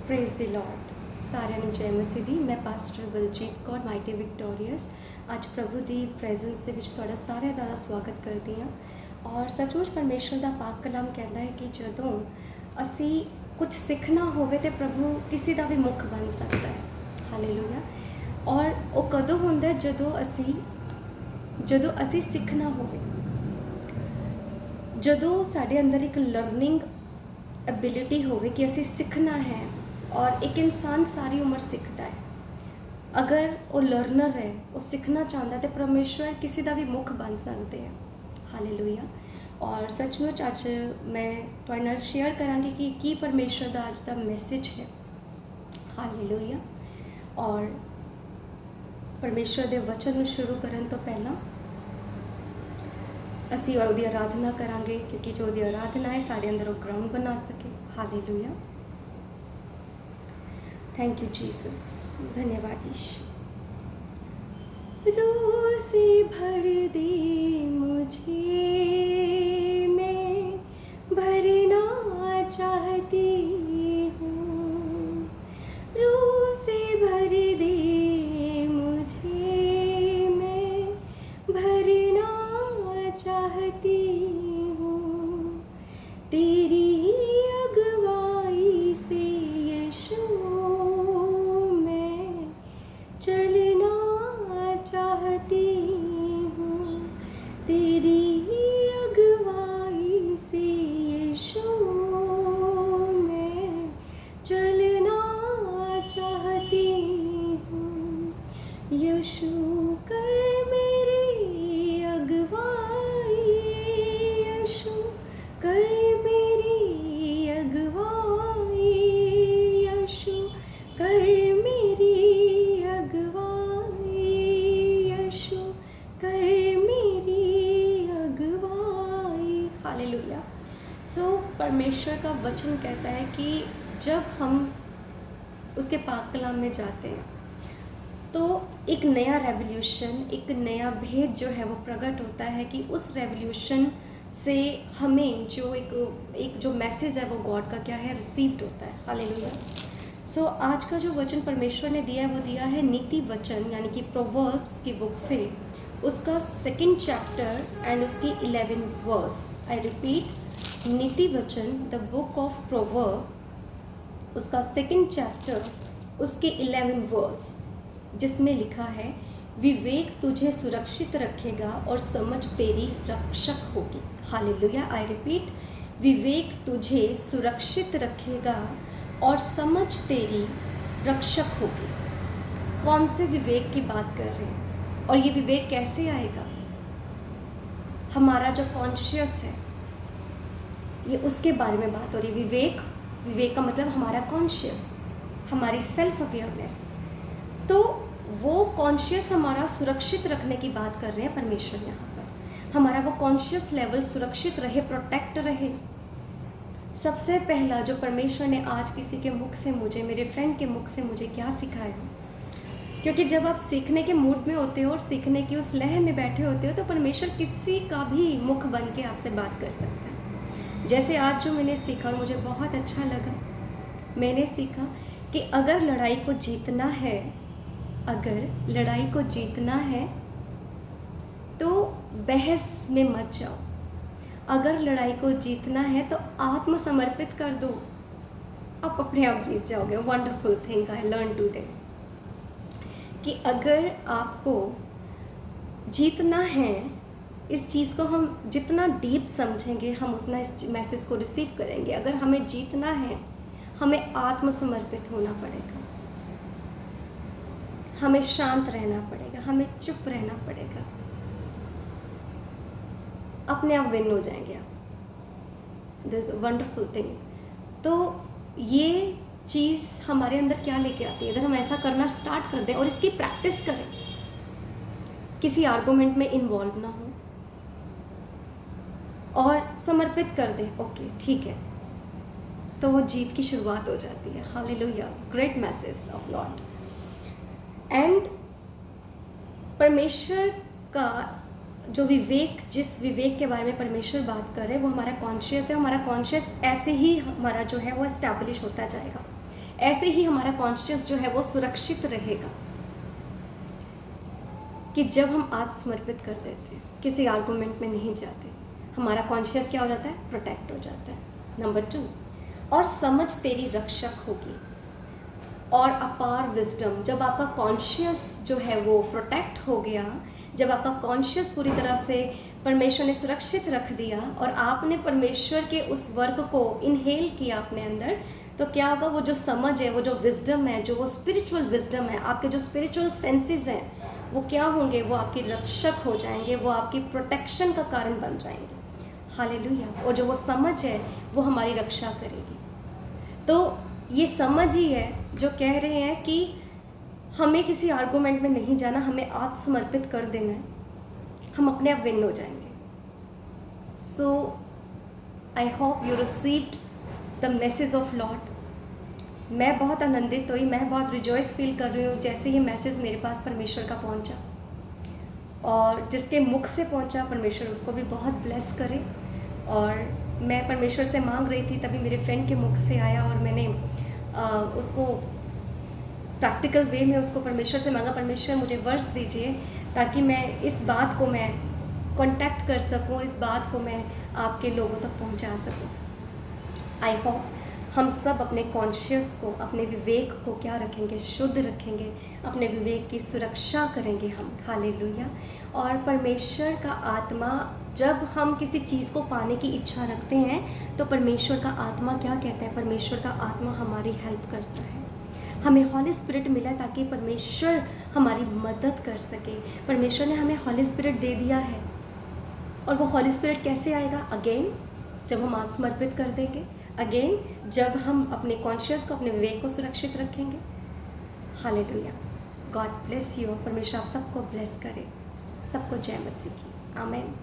Praise the Lord. ਸਾਰਿਆਂ ਨੂੰ ਜੈ ਮਸੀਹ ਦੀ। ਮੈਂ ਪਾਸਟਰ ਬਲਜੀਤ ਕੌਰ ਮਾਈਟੀ ਵਿਕਟੋਰੀਅਸ ਅੱਜ ਪ੍ਰਭੂ ਦੀ ਪ੍ਰੈਜ਼ੈਂਸ ਦੇ ਵਿੱਚ ਤੁਹਾਡਾ ਸਾਰਿਆਂ ਦਾ ਸਵਾਗਤ ਕਰਦੀ ਹਾਂ। ਔਰ ਸੱਚਮੁੱਚ ਪਰਮੇਸ਼ਰ ਦਾ ਪਾਕ ਕਲਾਮ ਕਹਿੰਦਾ ਹੈ ਕਿ ਜਦੋਂ ਅਸੀਂ ਕੁਝ ਸਿੱਖਣਾ ਹੋਵੇ ਤੇ ਪ੍ਰਭੂ ਕਿਸੇ ਦਾ ਵੀ ਮੁੱਖ ਬਣ ਸਕਦਾ ਹੈ। ਹਾਲੇਲੂਇਆ। ਔਰ ਉਹ ਕਦੋਂ ਹੁੰਦਾ ਜਦੋਂ ਅਸੀਂ ਸਿੱਖਣਾ ਹੋਵੇ, ਜਦੋਂ ਸਾਡੇ ਅੰਦਰ ਇੱਕ ਲਰਨਿੰਗ एबिलिटी होवे कि असी सीखना है। और एक इंसान सारी उम्र सीखता है। अगर वो लर्नर है, वो सीखना चाहता है तो परमेश्वर किसी का भी मुख बन सकते हैं। हालेलुया। और सचमुच अज मैं तुहाडे नाल शेयर करांगी कि की परमेश्वर का अज का मैसेज है। हालेलुया। और परमेश्वर के वचन को शुरू करने तो पहला असी उसकी आराधना करांगे, क्योंकि जो उसकी आराधना है साढ़े अंदर वो ग्राउंड बना सके। हालेलुया। Thank you Jesus. धन्यवाद यीशु। रोज़ी भर दे मुझे, मैं भरना चाहती हूँ। रोज़ी भर दे मुझे, मैं भरना चाहती हूँ। तेरी अगुवाई से यीशु मैं चलना चाहती हूँ। तेरी अगुवाई से यीशु मैं चलना चाहती हूँ। यीशु कर मेरी अगुवाई, यीशु कर मेरी अगुवाई, यीशु कर मेरी अगुवाई, यीशु कर मेरी अगुवाई। हालेलुया। परमेश्वर का वचन कहता है कि जब हम उसके पाक कलाम में जाते हैं तो एक नया रेवोल्यूशन, एक नया भेद जो है वो प्रकट होता है कि उस रेवोल्यूशन से हमें जो एक जो मैसेज है वो गॉड का क्या है, रिसीव्ड होता है। हालेलुया। आज का जो वचन परमेश्वर ने दिया है वो दिया है नीति वचन यानी कि प्रोवर्ब्स की बुक से, उसका 2nd चैप्टर एंड उसकी 11 वर्स। आई रिपीट, नीति वचन द बुक ऑफ प्रोवर्ब, उसका 2nd चैप्टर उसके 11 वर्स, जिसमें लिखा है विवेक तुझे सुरक्षित रखेगा और समझ तेरी रक्षक होगी। हालेलुया। आई रिपीट, विवेक तुझे सुरक्षित रखेगा और समझ तेरी रक्षक होगी। कौन से विवेक की बात कर रहे हैं और ये विवेक कैसे आएगा? हमारा जो कॉन्शियस है, ये उसके बारे में बात हो रही। विवेक का मतलब हमारा कॉन्शियस, हमारी सेल्फ अवेयरनेस। तो वो कॉन्शियस हमारा सुरक्षित रखने की बात कर रहे हैं परमेश्वर यहाँ पर। हमारा वो कॉन्शियस लेवल सुरक्षित रहे, प्रोटेक्ट रहे। सबसे पहला जो परमेश्वर ने आज किसी के मुख से मुझे, मेरे फ्रेंड के मुख से मुझे क्या सिखाया, क्योंकि जब आप सीखने के मूड में होते हो और सीखने की उस लहर में बैठे होते हो तो परमेश्वर किसी का भी मुख बन के आपसे बात कर सकता है। जैसे आज जो मैंने सीखा मुझे बहुत अच्छा लगा। मैंने सीखा कि अगर लड़ाई को जीतना है तो बहस में मत जाओ। अगर लड़ाई को जीतना है तो आत्मसमर्पित कर दो, आप अपने आप जीत जाओगे। Wonderful thing I learn today कि अगर आपको जीतना है, इस चीज़ को हम जितना डीप समझेंगे हम उतना इस मैसेज को रिसीव करेंगे। अगर हमें जीतना है हमें आत्मसमर्पित होना पड़ेगा, हमें शांत रहना पड़ेगा, हमें चुप रहना पड़ेगा। अपने आप विन हो जाएंगे आप। This wonderful thing. तो ये चीज़ हमारे अंदर क्या लेके आती है? अगर हम ऐसा करना स्टार्ट कर दें और इसकी प्रैक्टिस करें, किसी आर्गुमेंट में इन्वॉल्व ना हो और समर्पित कर दें, ओके ठीक है, तो वो जीत की शुरुआत हो जाती है। Hallelujah. Great message of Lord. And परमेश्वर का जो विवेक, जिस विवेक के बारे में परमेश्वर बात कर रहे हैं वो हमारा कॉन्शियस है। हमारा कॉन्शियस ऐसे ही हमारा जो है वो एस्टैब्लिश होता जाएगा। ऐसे ही हमारा कॉन्शियस जो है वो सुरक्षित रहेगा कि जब हम आत्मसमर्पित कर देते हैं, किसी आर्गूमेंट में नहीं जाते, हमारा कॉन्शियस क्या हो जाता है, प्रोटेक्ट हो जाता है। नंबर 2, और समझ तेरी रक्षक होगी और अपार विजडम। जब आपका कॉन्शियस जो है वो प्रोटेक्ट हो गया, जब आपका कॉन्शियस पूरी तरह से परमेश्वर ने सुरक्षित रख दिया और आपने परमेश्वर के उस वर्क को इनहेल किया अपने अंदर, तो क्या होगा, वो जो समझ है, वो जो विजडम है, जो वो स्पिरिचुअल विजडम है, आपके जो स्पिरिचुअल सेंसेस हैं, वो क्या होंगे, वो आपकी रक्षक हो जाएंगे, वो आपकी प्रोटेक्शन का कारण बन जाएंगे। हालेलुया। और जो वो समझ है वो हमारी रक्षा करेगी। तो ये समझ ही है जो कह रहे हैं कि हमें किसी आर्गूमेंट में नहीं जाना, हमें आत्मसमर्पित कर देना है, हम अपने आप विन हो जाएंगे। So I hope you received the message of lord. मैं बहुत आनंदित हुई, मैं बहुत रिजॉइस फील कर रही हूँ जैसे ये मैसेज मेरे पास परमेश्वर का पहुँचा, और जिसके मुख से पहुँचा परमेश्वर उसको भी बहुत ब्लेस करे। और मैं परमेश्वर से मांग रही थी, तभी मेरे फ्रेंड के मुख से आया और मैंने उसको प्रैक्टिकल वे में उसको परमेश्वर से मांगा, परमेश्वर मुझे वर्स दीजिए ताकि मैं इस बात को मैं कांटेक्ट कर सकूं, इस बात को मैं आपके लोगों तक पहुंचा सकूं। आई होप हम सब अपने कॉन्शियस को, अपने विवेक को क्या रखेंगे, शुद्ध रखेंगे, अपने विवेक की सुरक्षा करेंगे हम। हालेलुया। और परमेश्वर का आत्मा, जब हम किसी चीज़ को पाने की इच्छा रखते हैं तो परमेश्वर का आत्मा क्या कहता है, परमेश्वर का आत्मा हमारी हेल्प करता है। हमें हॉली स्पिरिट मिला ताकि परमेश्वर हमारी मदद कर सके। परमेश्वर ने हमें हॉली स्पिरिट दे दिया है, और वो हॉली स्पिरिट कैसे आएगा, अगेन जब हम आत्मसमर्पित कर देंगे, अगेन जब हम अपने कॉन्शियस को, अपने विवेक को सुरक्षित रखेंगे। हालेलुया। God bless you. परमेश्वर आप सबको ब्लेस करे। सबको जय मसीह की। आमीन।